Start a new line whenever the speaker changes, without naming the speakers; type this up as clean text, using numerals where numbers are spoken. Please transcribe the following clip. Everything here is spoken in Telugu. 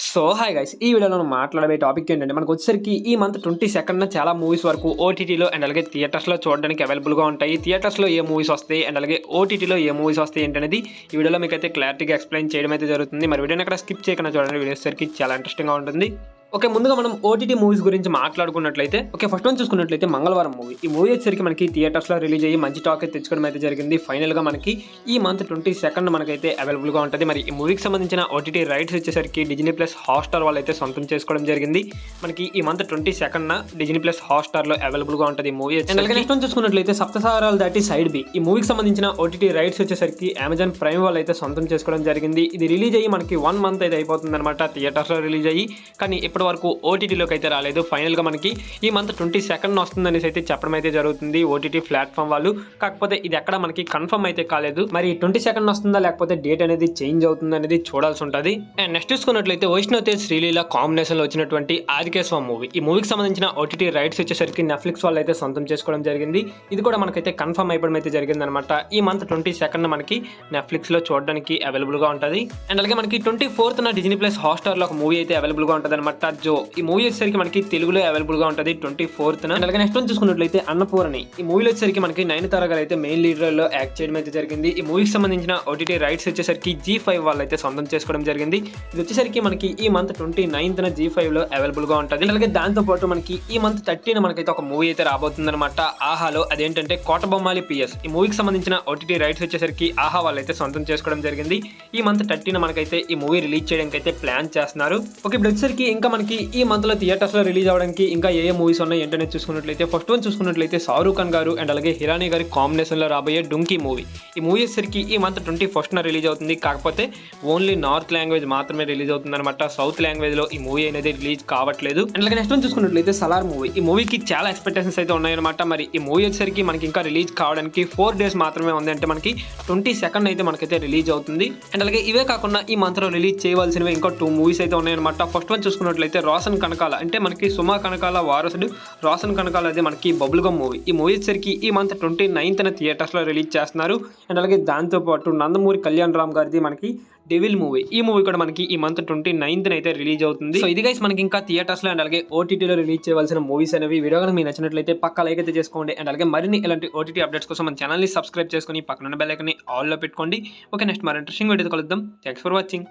సో హాయ్ గైస్ ఈ వీడియోలో మనం మాట్లాడే టాపిక్ ఏంటంటే మనకు వచ్చేసరికి ఈ మంత్ 22న చాలా మూవీస్ వరకు ఓటీటీలో అండ్ అలాగే థియేటర్స్లో చూడడానికి అవైలబుల్గా ఉంటాయి. థియేటర్స్లో ఏ మూవీస్ వస్తాయి అండ్ అలాగే ఓటీటీలో ఏ మూవీస్ వస్తాయి ఏంటనేది ఈ వీడియోలో మీకు అయితే క్లారిటీగా ఎక్స్ప్లెయిన్ చేయడం అయితే జరుగుతుంది. మరి వీడియోని అక్కడ స్కిప్ చేయకుండా చూడండి, వీడియో వచ్చేసరికి చాలా ఇంట్రెస్టింగ్గా ఉంటుంది. ఓకే, ముందుగా మనం ఓటీటీ మూవీస్ గురించి మాట్లాడుకున్నట్లయితే ఫస్ట్ వన్ చూసుకున్నట్లయితే మంగళవారం మూవీ. ఈ మూవీ వచ్చేసరికి మనకి థియేటర్స్లో రిలీజ్ అయ్యి మంచి టాక్ అయితే తెచ్చుకోవడం అయితే జరిగింది. ఫైనల్గా మనకి ఈ మంత్ 22nd మనకైతే అవైలబుల్గా ఉంటుంది. మరి ఈ మూవీకి సంబంధించిన ఓటీటీ రైట్స్ వచ్చేసరికి డిజ్నీ ప్లస్ హాట్స్టార్ వాళ్ళు అయితే సొంతం చేసుకోవడం జరిగింది. మనకి ఈ మంత్ 22nd డిజ్నీ ప్లస్ హాట్స్టార్లో అవైలబుల్గా ఉంటుంది ఈ మూవీ. నెక్స్ట్ వన్ చూసుకున్నట్లయితే సప్తసాగరాలు దాటి సైడ్ బి. ఈ మూవీకి సంబంధించిన ఓటీటీ రైట్స్ వచ్చేసరికి అమెజాన్ ప్రైమ్ వాళ్ళు అయితే సొంతం చేసుకోవడం జరిగింది. ఇది రిలీజ్ అయ్యి మనకి 1 month అయితే అయిపోతుంది అనమాట. థియేటర్స్లో రిలీజ్ అయ్యి కానీ ఇప్పటి వరకు ఓటీటీలోకి అయితే రాలేదు. ఫైనల్గా మనకి ఈ మంత్ 22nd వస్తుందనేసి అయితే చెప్పడం అయితే జరుగుతుంది ఓటీటీ ప్లాట్ఫామ్ వాళ్ళు. కాకపోతే ఇది ఎక్కడ మనకి కన్ఫర్మ్ అయితే కాలేదు. మరి 22nd వస్తుందా లేకపోతే డేట్ అనేది చేంజ్ అవుతుంది అనేది చూడాల్సి ఉంటుంది. అండ్ నెక్స్ట్ చూసుకున్నట్లయితే వైష్ణవ్ తేజ్ శ్రీలీల కాంబినేషన్లో వచ్చినటువంటి ఆదికేశవ మూవీ. ఈ మూవీకి సంబంధించిన ఓటీటీ రైట్స్ వచ్చేసరికి నెట్ఫ్లిక్స్ వాళ్ళు అయితే సొంతం చేసుకోవడం జరిగింది. ఇది కూడా మనకైతే కన్ఫర్మ్ అయిపోవడం అయితే జరిగింది అనమాట. ఈ మంత్ 22nd మనకి నెట్ఫ్లిక్స్లో చూడడానికి అవైలబుల్గా ఉంటుంది. అండ్ అలాగే మనకి 24th డిజ్నీ ప్లస్ హాట్స్టార్లో ఒక మూవీ అయితే అవైలబుల్గా ఉంటుంది అనమాట. జో ఈ మూవీ వచ్చేసరికి మనకి తెలుగులో అవైలబుల్గా ఉంటుంది 24th. అలాగే నెక్స్ట్ వన్ చూసుకున్నట్లయితే అన్నపూర్ణి. ఈ మూవీలో వచ్చేసరికి మనకి నయనతార గారు అయితే మెయిన్ లీడర్లో యాక్ట్ చేయడం అయితే జరిగింది. ఈ మూవీకి సంబంధించిన ఓటీటీ రైట్స్ వచ్చేసరికి G5 వాళ్ళు అయితే సొంతం చేసుకోవడం జరిగింది. ఇది వచ్చేసరికి మనకి ఈ మంత్ 29th G5లో అవైలబుల్గా ఉంటుంది. అలాగే దాంతోపాటు మనకి ఈ మంత్ 30న మనకైతే ఒక మూవీ అయితే రాబోతుంది అనమాట ఆహాలో. అదేంటంటే కోటబొమ్మాలి PS. ఈ మూవీకి సంబంధించిన ఓటీటీ రైట్స్ వచ్చేసరికి ఆహా వాళ్ళు అయితే సొంతం చేసుకోవడం జరిగింది. ఈ మంత్ 30న మనకైతే ఈ మూవీ రిలీజ్ చేయడానికి అయితే ప్లాన్ చేస్తున్నారు. ఓకే, ఇప్పుడు వచ్చేసరికి ఇంకా మనకి ఈ మంత్ లో థియేటర్స్ లో రిలీజ్ అవడానికి ఇంకా ఏ మూవీస్ ఉన్నాయి ఏంటనే చూసుకున్నట్లయితే ఫస్ట్ వన్ చూసుకున్నట్లయితే షారూక్ ఖాన్ గారు అండ్ అలాగే హిరానీ గారి కాంబినేషన్ లో రాబోయే డుంకీ మూవీ. ఈ మూవీ వచ్చేసరికి ఈ మంత్ 21st రిలీజ్ అవుతుంది. కాకపోతే ఓన్లీ నార్త్ లాంగ్వేజ్ మాత్రమే రిలీజ్ అవుతుంది అనమాట. సౌత్ లాంగ్వేజ్ లో ఈ మూవీ అనేది రిలీజ్ కావట్లేదు. అండ్ అలాగే నెక్స్ట్ వన్ చూసుకున్నట్లయితే సలార్ మూవీ. ఈ మూవీకి చాలా ఎక్స్పెక్టేషన్స్ అయితే ఉన్నాయన్నమాట. మరి ఈ మూవీ వచ్చేసరికి మనకి ఇంకా రిలీజ్ కావడానికి 4 days మాత్రమే ఉంది. అంటే మనకి 22nd అయితే మనకైతే రిలీజ్ అవుతుంది. అండ్ అలాగే ఇవే కాకుండా ఈ మంత్ లో రిలీజ్ చేయవలసినవి ఇంకా 2 మూవీస్ అయితే ఉన్నాయన్నమాట. ఫస్ట్ వన్ చూసుకున్నట్లయితే రోషన్ కనకాల, అంటే మనకి సుమా కనకాల వారసుడు రోషన్ కనకాల అదే మనకి బబుల్ గమ్ మూవీ. ఈ మూవీ వచ్చేసరికి ఈ మంత్ 29th థియేటర్స్లో రిలీజ్ చేస్తున్నారు. అండ్ అలాగే దాంతోపాటు నందమూరి కళ్యాణ్ రామ్ గారిది మనకి డెవిల్ మూవీ. ఈ మూవీ కూడా మనకి ఈ మంత్ 29th అయితే రిలీజ్ అవుతుంది. సో ఇది గైస్ మనకి ఇంకా థియేటర్స్లో అండ్ అలాగే ఓటీటీలో రిలీజ్ చేయవలసిన మూవీస్ అనేవి. వీడియో కనుక మీకు నచ్చినట్లయితే పక్కా లైక్ అయితే చేసుకోండి. అండ్ అలాగే మరిన్ని ఇలాంటి ఓటీటీ అప్డేట్స్ కోసం మన ఛానల్ని సబ్స్క్రైబ్ చేసుకొని పక్కన బెల్ ఐకాన్ని ఆల్లో పెట్టుకోండి. ఓకే, నెక్స్ట్ మరి ఇంట్రెస్టింగ్ వీడియో కలుద్దాం. Thanks for watching.